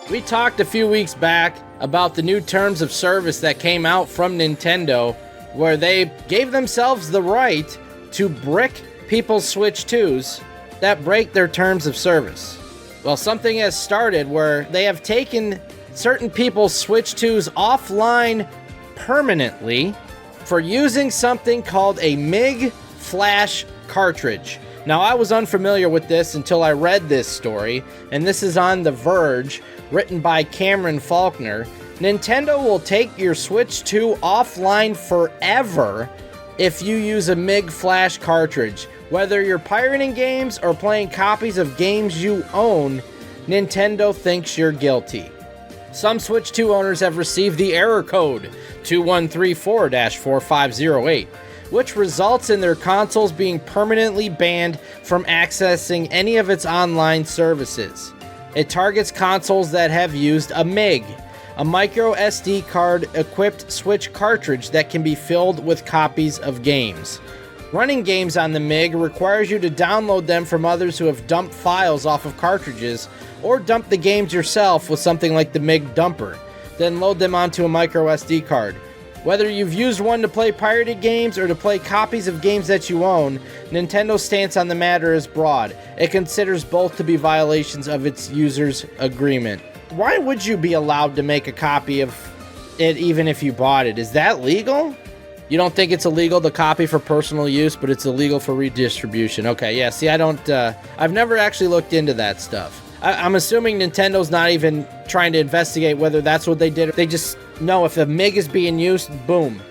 We talked a few weeks back about the new terms of service that came out from Nintendo, where they gave themselves the right to brick people's Switch 2s that break their terms of service. Well, something has started where they have taken certain people's Switch 2s offline permanently for using something called a MIG flash cartridge. Now, I was unfamiliar with this until I read this story, and this is on The Verge, written by Cameron Faulkner. Nintendo will take your Switch 2 offline forever if you use a MIG flash cartridge. Whether you're pirating games or playing copies of games you own, Nintendo thinks you're guilty. Some Switch 2 owners have received the error code 2134-4508, which results in their consoles being permanently banned from accessing any of its online services. It targets consoles that have used a MIG, a microSD card-equipped Switch cartridge that can be filled with copies of games. Running games on the MIG requires you to download them from others who have dumped files off of cartridges, or dump the games yourself with something like the MIG dumper, then load them onto a microSD card. Whether you've used one to play pirated games or to play copies of games that you own, Nintendo's stance on the matter is broad. It considers both to be violations of its users' agreement. Why would you be allowed to make a copy of it even if you bought it? Is that legal? You don't think it's illegal to copy for personal use, but it's illegal for redistribution. Okay, yeah, see, I've never actually looked into that stuff. I'm assuming Nintendo's not even trying to investigate whether that's what they did. They just know if a MIG is being used, boom,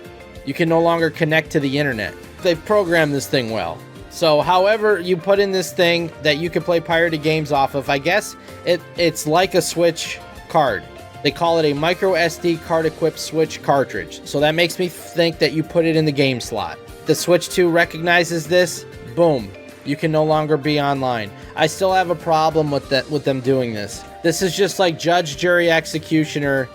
you can no longer connect to the internet. They've programmed this thing well. So however you put in this thing that you can play pirated games off of, I guess it's like a Switch card. They call it a microSD card-equipped Switch cartridge. So that makes me think that you put it in the game slot. The Switch 2 recognizes this, boom, you can no longer be online. I still have a problem with them doing this. This is just like judge, jury, executioner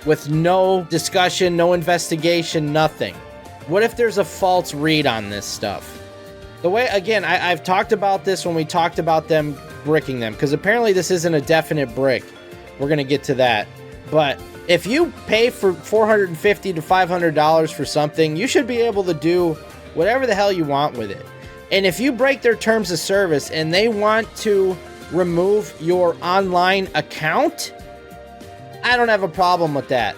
with no discussion, no investigation, nothing. What if there's a false read on this stuff? The way, again, I've talked about this when we talked about them bricking them, because apparently this isn't a definite brick. We're going to get to that. But if you pay for $450 to $500 for something, you should be able to do whatever the hell you want with it. And if you break their terms of service and they want to remove your online account, I don't have a problem with that.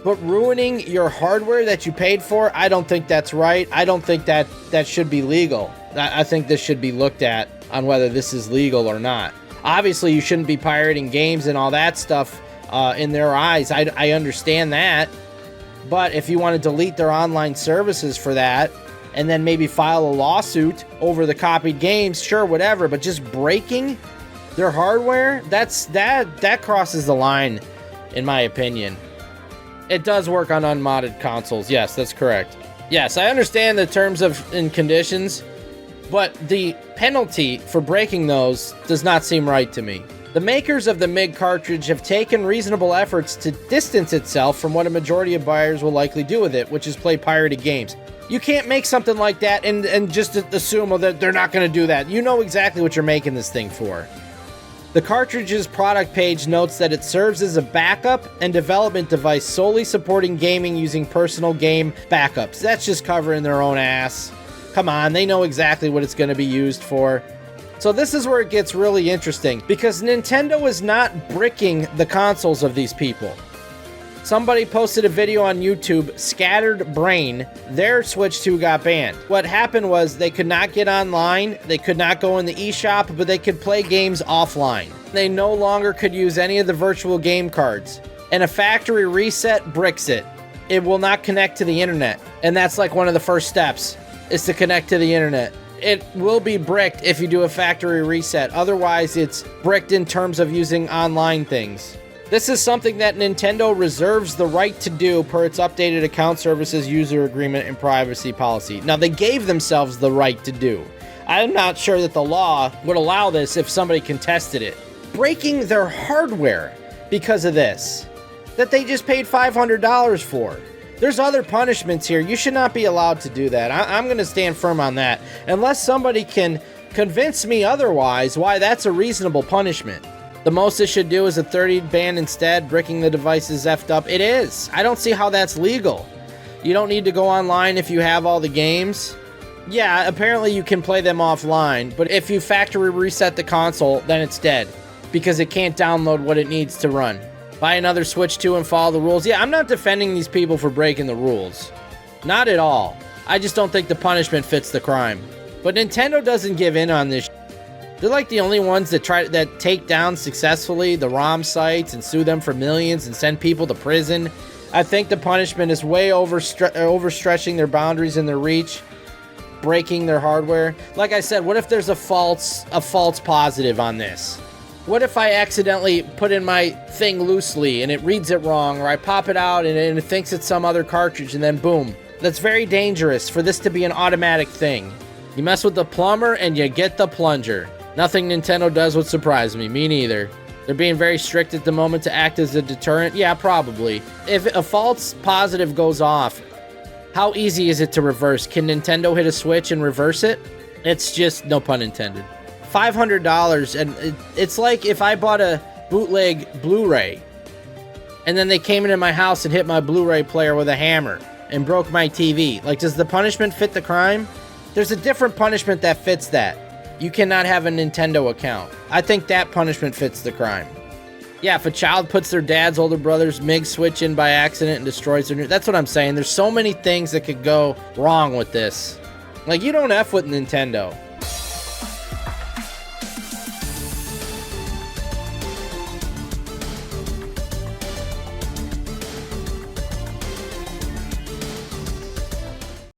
But ruining your hardware that you paid for, I don't think that's right. I don't think that should be legal. I think this should be looked at on whether this is legal or not. Obviously, you shouldn't be pirating games and all that stuff in their eyes. I understand that. But if you want to delete their online services for that, and then maybe file a lawsuit over the copied games, sure, whatever. But just breaking their hardware, that crosses the line, in my opinion. It does work on unmodded consoles. Yes, that's correct. Yes, I understand the terms and conditions, but the penalty for breaking those does not seem right to me. The makers of the MIG cartridge have taken reasonable efforts to distance itself from what a majority of buyers will likely do with it, which is play pirated games. You can't make something like that and just assume that they're not going to do that. You know exactly what you're making this thing for. The cartridge's product page notes that it serves as a backup and development device solely supporting gaming using personal game backups. That's just covering their own ass. Come on, they know exactly what it's going to be used for. So this is where it gets really interesting, because Nintendo is not bricking the consoles of these people. Somebody posted a video on YouTube, Scattered Brain, their Switch 2 got banned. What happened was they could not get online, they could not go in the eShop, but they could play games offline. They no longer could use any of the virtual game cards. And a factory reset bricks it. It will not connect to the internet. And that's like one of the first steps, is to connect to the internet. It will be bricked if you do a factory reset. Otherwise, it's bricked in terms of using online things. This is something that Nintendo reserves the right to do per its updated account services user agreement and privacy policy. Now, they gave themselves the right to do. I'm not sure that the law would allow this if somebody contested it. Breaking their hardware because of this, that they just paid $500 for. There's other punishments here. You should not be allowed to do that. I'm going to stand firm on that. Unless somebody can convince me otherwise why that's a reasonable punishment. The most it should do is a 30 ban instead. Bricking the device is effed up. It is. I don't see how that's legal. You don't need to go online if you have all the games. Yeah, apparently you can play them offline, but if you factory reset the console, then it's dead because it can't download what it needs to run. Buy another Switch 2 and follow the rules. Yeah, I'm not defending these people for breaking the rules. Not at all. I just don't think the punishment fits the crime. But Nintendo doesn't give in on this. They're like the only ones that take down successfully the ROM sites and sue them for millions and send people to prison. I think the punishment is way overstretching their boundaries and their reach, breaking their hardware. Like I said, what if there's a false positive on this? What if I accidentally put in my thing loosely and it reads it wrong, or I pop it out and it thinks it's some other cartridge and then boom? That's very dangerous for this to be an automatic thing. You mess with the plumber and you get the plunger. Nothing Nintendo does would surprise me. Me neither. They're being very strict at the moment to act as a deterrent. Yeah, probably. If a false positive goes off, how easy is it to reverse? Can Nintendo hit a switch and reverse it? It's just, no pun intended. $500, and it's like if I bought a bootleg Blu-ray, and then they came into my house and hit my Blu-ray player with a hammer and broke my TV. Like, does the punishment fit the crime? There's a different punishment that fits that. You cannot have a Nintendo account. I think that punishment fits the crime. Yeah, if a child puts their dad's older brother's MIG switch in by accident and destroys their new... That's what I'm saying. There's so many things that could go wrong with this. Like, you don't F with Nintendo.